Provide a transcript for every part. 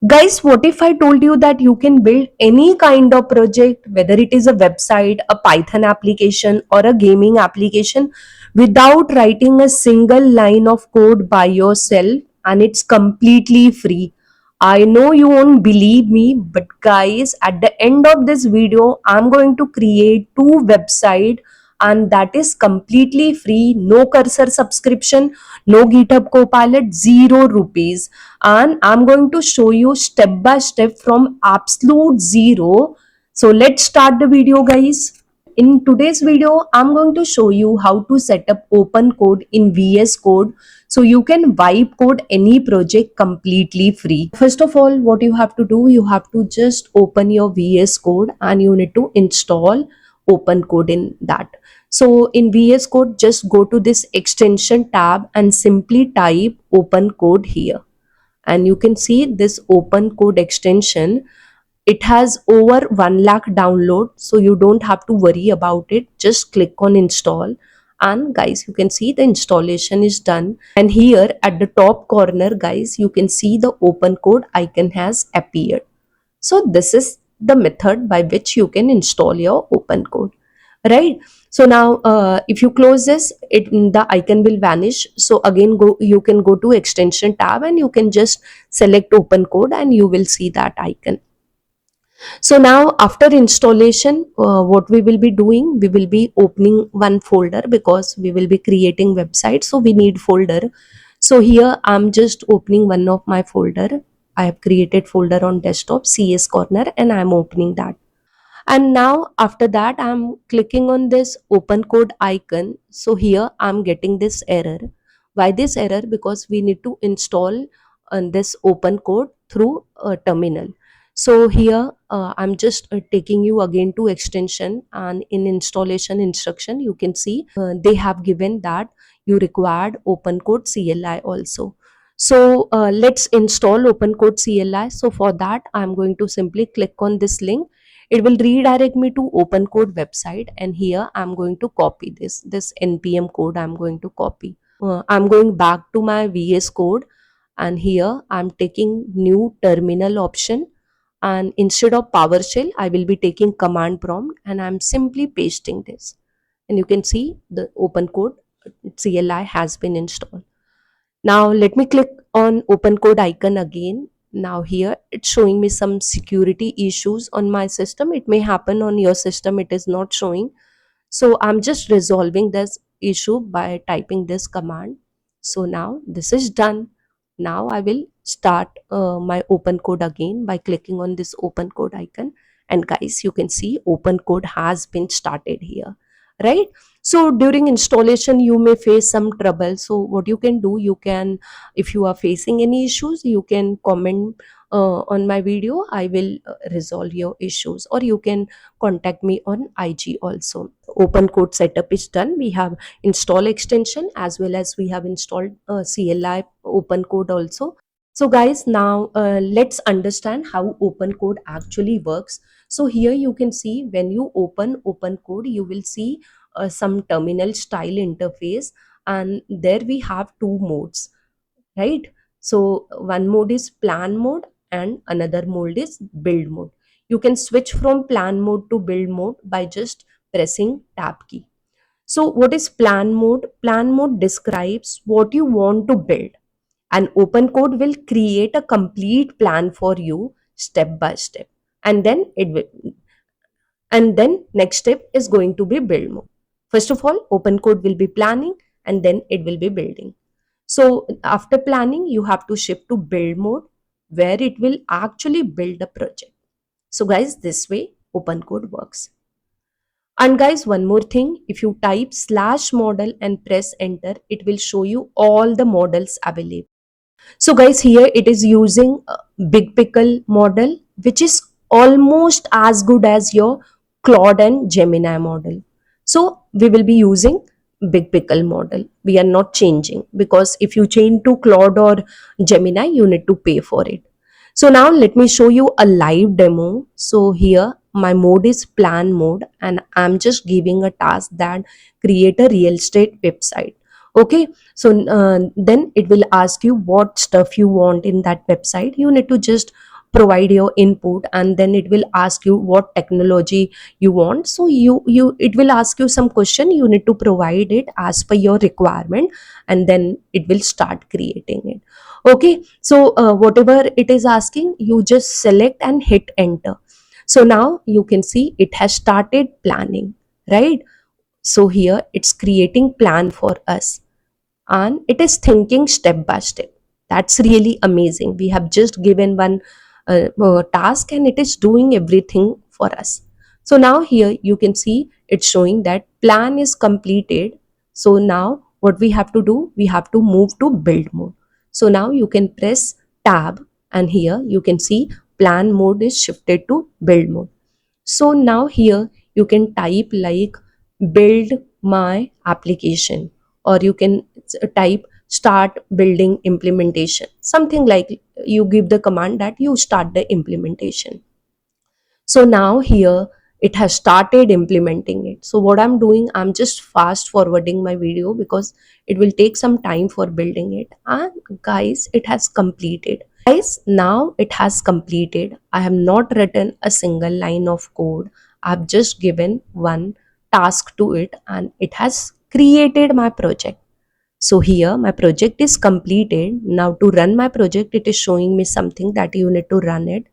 Guys, what if I told you that you can build any kind of project, whether it is a website, a Python application, or a gaming application, without writing a single line of code by yourself, and it's completely free? I know you won't believe me, but guys, at the end of this video, I'm going to create two websites, and that is completely free, no Cursor subscription, no GitHub Copilot, 0 rupees. And I'm going to show you step by step from absolute zero. So let's start the video, guys. In today's video, I'm going to show you how to set up OpenCode in VS Code so you can wipe code any project completely free. First of all, what you have to do, you have to just open your VS Code and you need to install OpenCode in that. So in VS Code, just go to this extension tab and simply type OpenCode here, and you can see this OpenCode extension. It has over 1 lakh download, so you don't have to worry about it. Just click on install, and guys, you can see the installation is done. And here at the top corner, guys, you can see the OpenCode icon has appeared. So this is the method by which you can install your OpenCode, right? So now if you close this, the icon will vanish. So again, you can go to extension tab and you can just select OpenCode and you will see that icon. So now after installation, what we will be doing, we will be opening one folder because we will be creating website, so we need folder. So here I'm just opening one of my folder. I have created folder on desktop, CS corner, and I'm opening that. And now after that, I'm clicking on this OpenCode icon. So here I'm getting this error. Why this error? Because we need to install this OpenCode through a terminal. So here I'm just taking you again to extension, and in installation instruction you can see they have given that you required OpenCode CLI also. So let's install OpenCode CLI. So for that, I'm going to simply click on this link. It will redirect me to OpenCode website, and here I'm going to copy this npm code. I'm going to copy. I'm going back to my VS Code, and here I'm taking new terminal option, and instead of PowerShell I will be taking command prompt, and I'm simply pasting this, and you can see the OpenCode CLI has been installed. Now let me click on OpenCode icon again. Now here it's showing me some security issues on my system. It may happen on your system, it is not showing. So I'm just resolving this issue by typing this command. So now this is done. Now I will start my OpenCode again by clicking on this OpenCode icon. And guys, you can see OpenCode has been started here, right? So during installation you may face some trouble. So what you can do, you can, if you are facing any issues, you can comment on my video. I will resolve your issues, or you can contact me on IG also. OpenCode setup is done. We have installed extension as well as we have installed CLI OpenCode also. So guys, now let's understand how OpenCode actually works. So here you can see when you open OpenCode, you will see some terminal style interface, and there we have two modes, right? So one mode is plan mode and another mode is build mode. You can switch from plan mode to build mode by just pressing tab key. So what is plan mode? Plan mode describes what you want to build, and OpenCode will create a complete plan for you step by step, and then next step is going to be build mode. First of all, OpenCode will be planning, and then it will be building. So after planning, you have to shift to build mode, where it will actually build a project. So guys, this way OpenCode works. And guys, one more thing, if you type /model and press enter, it will show you all the models available. So guys, here it is using Big Pickle model, which is almost as good as your Claude and Gemini model. So we will be using Big Pickle model. We are not changing, because if you change to Claude or Gemini, you need to pay for it. So now let me show you a live demo. So here my mode is plan mode, and I'm just giving a task that create a real estate website. Okay, so then it will ask you what stuff you want in that website. You need to just provide your input, and then it will ask you what technology you want. So it will ask you some question, you need to provide it as per your requirement, and then it will start creating it. Okay, so whatever it is asking, you just select and hit enter. So now you can see it has started planning, right? So here it's creating plan for us, and it is thinking step by step. That's really amazing. We have just given one task and it is doing everything for us. So now here you can see it's showing that plan is completed. So now what we have to do, we have to move to build mode. So now you can press tab, and here you can see plan mode is shifted to build mode. So now here you can type like build my application, or you can type start building implementation, something like you give the command that you start the implementation. So now here it has started implementing it. So what I'm doing, I'm just fast forwarding my video because it will take some time for building it. And guys, it has completed. Guys, now it has completed. I have not written a single line of code. I've just given one task to it and it has created my project. So here my project is completed. Now to run my project, it is showing me something that you need to run it.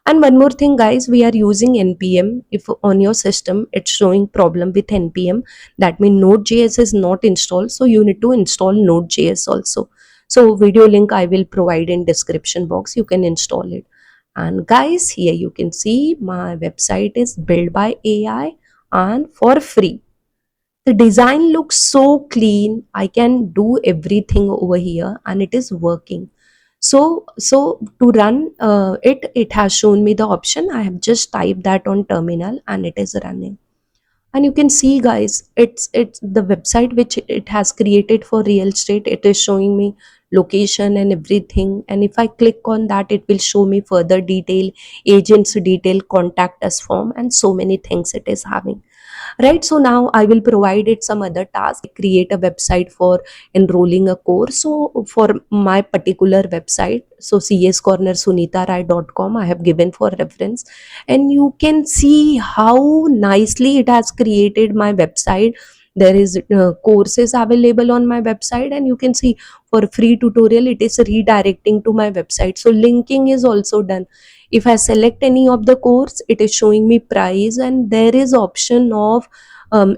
And one more thing guys, we are using npm. If on your system it's showing problem with npm, that means node.js is not installed, so you need to install node.js also. So video link I will provide in description box, you can install it. And guys, here you can see my website is built by AI and for free. The design looks so clean, I can do everything over here and it is working. So to run it has shown me the option. I have just typed that on terminal and it is running. And you can see guys, it's the website which it has created for real estate. It is showing me location and everything, and if I click on that, it will show me further detail, agents detail, contact us form, and so many things it is having, right? So now I will provide it some other task, create a website for enrolling a course. So for my particular website, so cscornersunitarai.com I have given for reference, and you can see how nicely it has created my website. There is courses available on my website, and you can see for free tutorial it is redirecting to my website. So linking is also done. If I select any of the course, it is showing me price, and there is option of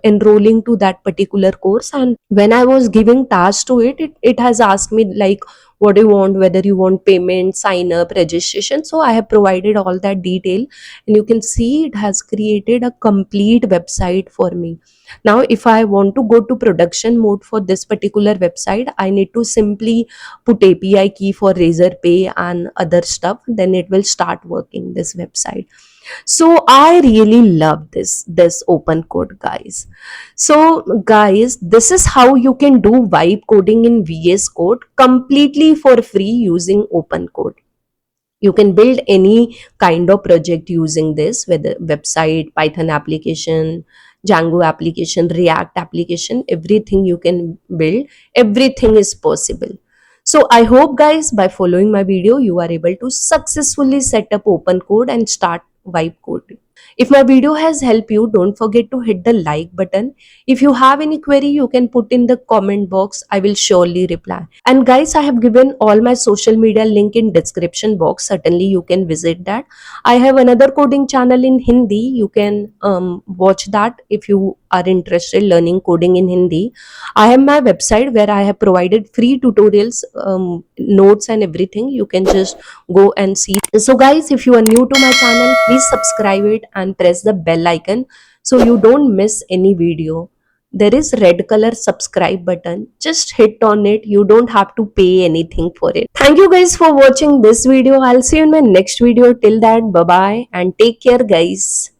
enrolling to that particular course. And when I was giving task to it has asked me like what do you want, whether you want payment, sign up, registration. So I have provided all that detail, and you can see it has created a complete website for me. Now if I want to go to production mode for this particular website, I need to simply put API key for Razorpay and other stuff, then it will start working this website. So I really love this open code guys. So guys, this is how you can do vibe coding in VS Code completely for free using open code. You can build any kind of project using this, whether website, Python application, Django application, React application, everything you can build, everything is possible. So I hope guys, by following my video, you are able to successfully set up open code and start vibe coding. If my video has helped you, don't forget to hit the like button. If you have any query, you can put in the comment box. I will surely reply. And guys, I have given all my social media link in description box. Certainly you can visit that. I have another coding channel in Hindi. You can watch that if you are interested learning coding in Hindi. I have my website where I have provided free tutorials, notes and everything. You can just go and see. So guys, if you are new to my channel, please subscribe it and press the bell icon so you don't miss any video. There is red color subscribe button, just hit on it. You don't have to pay anything for it. Thank you guys for watching this video. I'll see you in my next video. Till that, bye bye and take care guys.